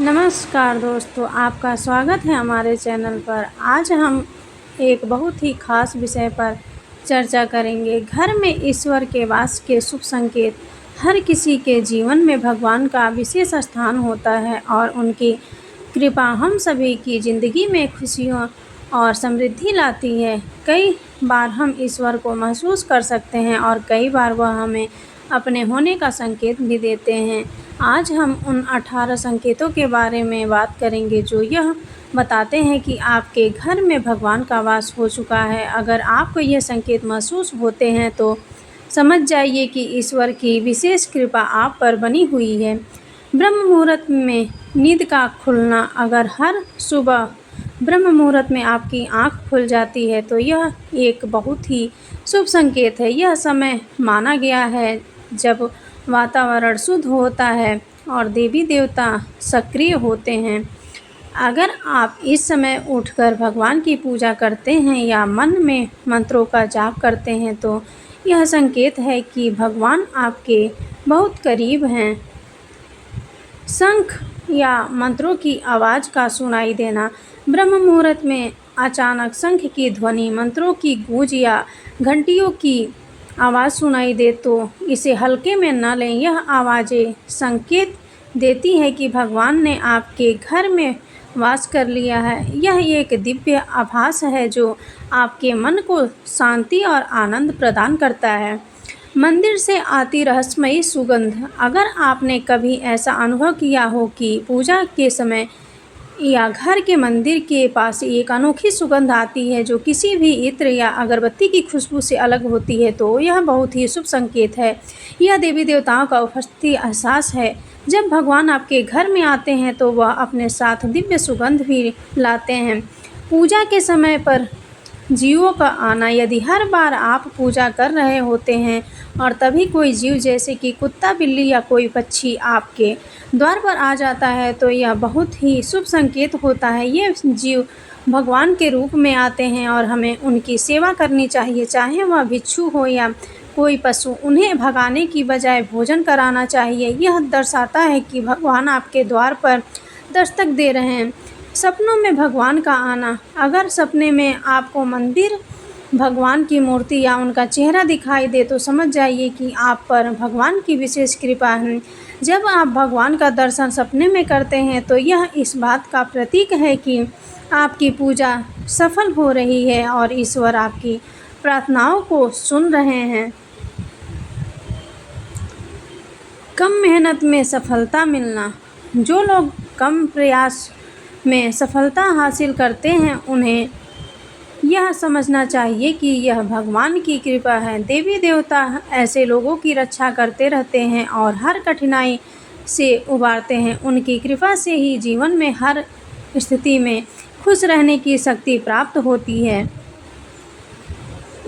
नमस्कार दोस्तों, आपका स्वागत है हमारे चैनल पर। आज हम एक बहुत ही ख़ास विषय पर चर्चा करेंगे। घर में ईश्वर के वास के शुभ संकेत। हर किसी के जीवन में भगवान का विशेष स्थान होता है और उनकी कृपा हम सभी की ज़िंदगी में खुशियों और समृद्धि लाती है। कई बार हम ईश्वर को महसूस कर सकते हैं और कई बार वह हमें अपने होने का संकेत भी देते हैं। आज हम उन 18 संकेतों के बारे में बात करेंगे जो यह बताते हैं कि आपके घर में भगवान का वास हो चुका है। अगर आपको ये संकेत महसूस होते हैं तो समझ जाइए कि ईश्वर की विशेष कृपा आप पर बनी हुई है। ब्रह्म मुहूर्त में नींद का खुलना। अगर हर सुबह ब्रह्म मुहूर्त में आपकी आँख खुल जाती है तो यह एक बहुत ही शुभ संकेत है। यह समय माना गया है जब वातावरण शुद्ध होता है और देवी देवता सक्रिय होते हैं। अगर आप इस समय उठकर भगवान की पूजा करते हैं या मन में मंत्रों का जाप करते हैं तो यह संकेत है कि भगवान आपके बहुत करीब हैं। शंख या मंत्रों की आवाज़ का सुनाई देना। ब्रह्म मुहूर्त में अचानक शंख की ध्वनि, मंत्रों की गूंज या घंटियों की आवाज़ सुनाई दे तो इसे हल्के में न लें। यह आवाज़ें संकेत देती है कि भगवान ने आपके घर में वास कर लिया है। यह एक दिव्य आभास है जो आपके मन को शांति और आनंद प्रदान करता है। मंदिर से आती रहस्यमयी सुगंध। अगर आपने कभी ऐसा अनुभव किया हो कि पूजा के समय या घर के मंदिर के पास एक अनोखी सुगंध आती है जो किसी भी इत्र या अगरबत्ती की खुशबू से अलग होती है तो यह बहुत ही शुभ संकेत है। यह देवी देवताओं का उपस्थिति एहसास है। जब भगवान आपके घर में आते हैं तो वह अपने साथ दिव्य सुगंध भी लाते हैं। पूजा के समय पर जीवों का आना। यदि हर बार आप पूजा कर रहे होते हैं और तभी कोई जीव जैसे कि कुत्ता, बिल्ली या कोई पक्षी आपके द्वार पर आ जाता है तो यह बहुत ही शुभ संकेत होता है। ये जीव भगवान के रूप में आते हैं और हमें उनकी सेवा करनी चाहिए, चाहे वह भिक्षु हो या कोई पशु। उन्हें भगाने की बजाय भोजन कराना चाहिए। यह दर्शाता है कि भगवान आपके द्वार पर दस्तक दे रहे हैं। सपनों में भगवान का आना। अगर सपने में आपको मंदिर, भगवान की मूर्ति या उनका चेहरा दिखाई दे तो समझ जाइए कि आप पर भगवान की विशेष कृपा है। जब आप भगवान का दर्शन सपने में करते हैं तो यह इस बात का प्रतीक है कि आपकी पूजा सफल हो रही है और ईश्वर आपकी प्रार्थनाओं को सुन रहे हैं। कम मेहनत में सफलता मिलना। जो लोग कम प्रयास में सफलता हासिल करते हैं उन्हें यह समझना चाहिए कि यह भगवान की कृपा है। देवी देवता ऐसे लोगों की रक्षा करते रहते हैं और हर कठिनाई से उबारते हैं। उनकी कृपा से ही जीवन में हर स्थिति में खुश रहने की शक्ति प्राप्त होती है।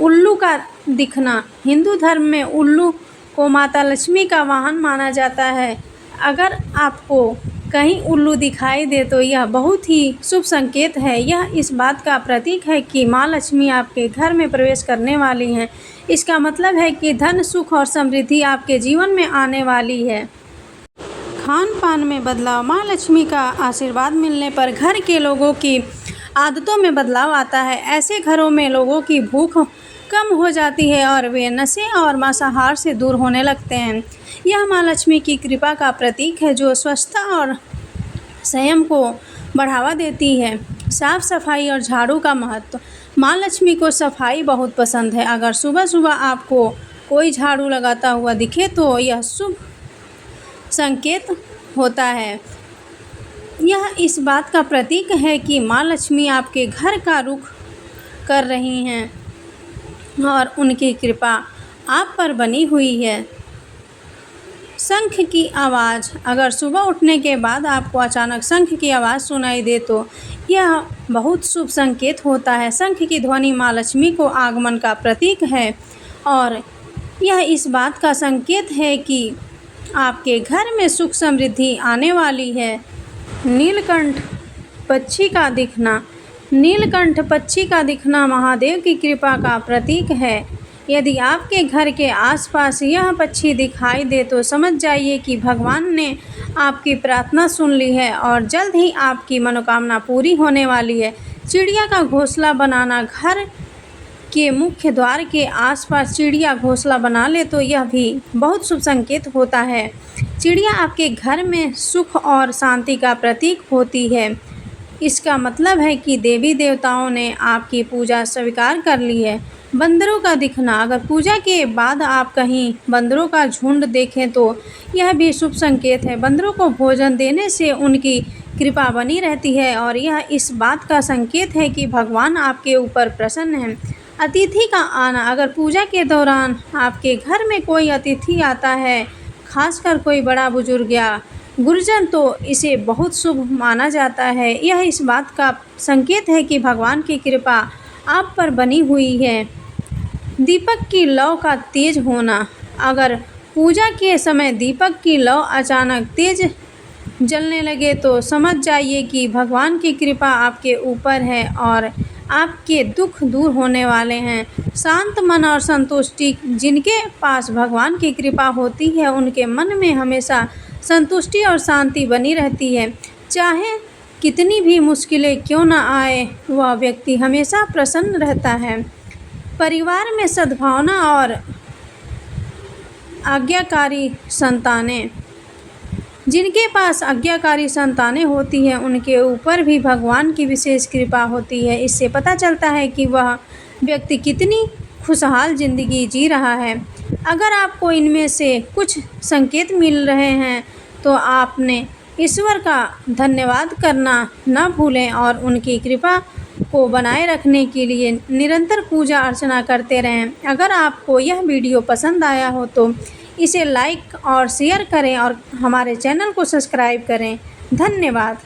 उल्लू का दिखना। हिंदू धर्म में उल्लू को माता लक्ष्मी का वाहन माना जाता है। अगर आपको कहीं उल्लू दिखाई दे तो यह बहुत ही शुभ संकेत है। यह इस बात का प्रतीक है कि माँ लक्ष्मी आपके घर में प्रवेश करने वाली हैं। इसका मतलब है कि धन, सुख और समृद्धि आपके जीवन में आने वाली है। खान पान में बदलाव। माँ लक्ष्मी का आशीर्वाद मिलने पर घर के लोगों की आदतों में बदलाव आता है। ऐसे घरों में लोगों की भूख कम हो जाती है और वे नशे और मांसाहार से दूर होने लगते हैं। यह माँ लक्ष्मी की कृपा का प्रतीक है जो स्वच्छता और संयम को बढ़ावा देती है। साफ सफाई और झाड़ू का महत्व। माँ लक्ष्मी को सफाई बहुत पसंद है। अगर सुबह सुबह आपको कोई झाड़ू लगाता हुआ दिखे तो यह शुभ संकेत होता है। यह इस बात का प्रतीक है कि माँ लक्ष्मी आपके घर का रुख कर रही हैं और उनकी कृपा आप पर बनी हुई है। शंख की आवाज़। अगर सुबह उठने के बाद आपको अचानक शंख की आवाज़ सुनाई दे तो यह बहुत शुभ संकेत होता है। शंख की ध्वनि माँ लक्ष्मी को आगमन का प्रतीक है और यह इस बात का संकेत है कि आपके घर में सुख समृद्धि आने वाली है। नीलकंठ पक्षी का दिखना। नीलकंठ पक्षी का दिखना महादेव की कृपा का प्रतीक है। यदि आपके घर के आसपास यह पक्षी दिखाई दे तो समझ जाइए कि भगवान ने आपकी प्रार्थना सुन ली है और जल्द ही आपकी मनोकामना पूरी होने वाली है। चिड़िया का घोंसला बनाना। घर के मुख्य द्वार के आसपास चिड़िया घोंसला बना ले तो यह भी बहुत शुभ संकेत होता है। चिड़िया आपके घर में सुख और शांति का प्रतीक होती है। इसका मतलब है कि देवी देवताओं ने आपकी पूजा स्वीकार कर ली है। बंदरों का दिखना। अगर पूजा के बाद आप कहीं बंदरों का झुंड देखें तो यह भी शुभ संकेत है। बंदरों को भोजन देने से उनकी कृपा बनी रहती है और यह इस बात का संकेत है कि भगवान आपके ऊपर प्रसन्न हैं। अतिथि का आना। अगर पूजा के दौरान आपके घर में कोई अतिथि आता है, खासकर कोई बड़ा बुजुर्ग या गुरुजन, तो इसे बहुत शुभ माना जाता है। यह इस बात का संकेत है कि भगवान की कृपा आप पर बनी हुई है। दीपक की लौ का तेज होना। अगर पूजा के समय दीपक की लौ अचानक तेज जलने लगे तो समझ जाइए कि भगवान की कृपा आपके ऊपर है और आपके दुख दूर होने वाले हैं। शांत मन और संतुष्टि। जिनके पास भगवान की कृपा होती है उनके मन में हमेशा संतुष्टि और शांति बनी रहती है। चाहे कितनी भी मुश्किलें क्यों न आए, वह व्यक्ति हमेशा प्रसन्न रहता है। परिवार में सद्भावना और आज्ञाकारी संतानें। जिनके पास आज्ञाकारी संतानें होती हैं उनके ऊपर भी भगवान की विशेष कृपा होती है। इससे पता चलता है कि वह व्यक्ति कितनी खुशहाल ज़िंदगी जी रहा है। अगर आपको इनमें से कुछ संकेत मिल रहे हैं तो आपने ईश्वर का धन्यवाद करना न भूलें और उनकी कृपा को बनाए रखने के लिए निरंतर पूजा अर्चना करते रहें। अगर आपको यह वीडियो पसंद आया हो तो इसे लाइक और शेयर करें और हमारे चैनल को सब्सक्राइब करें। धन्यवाद।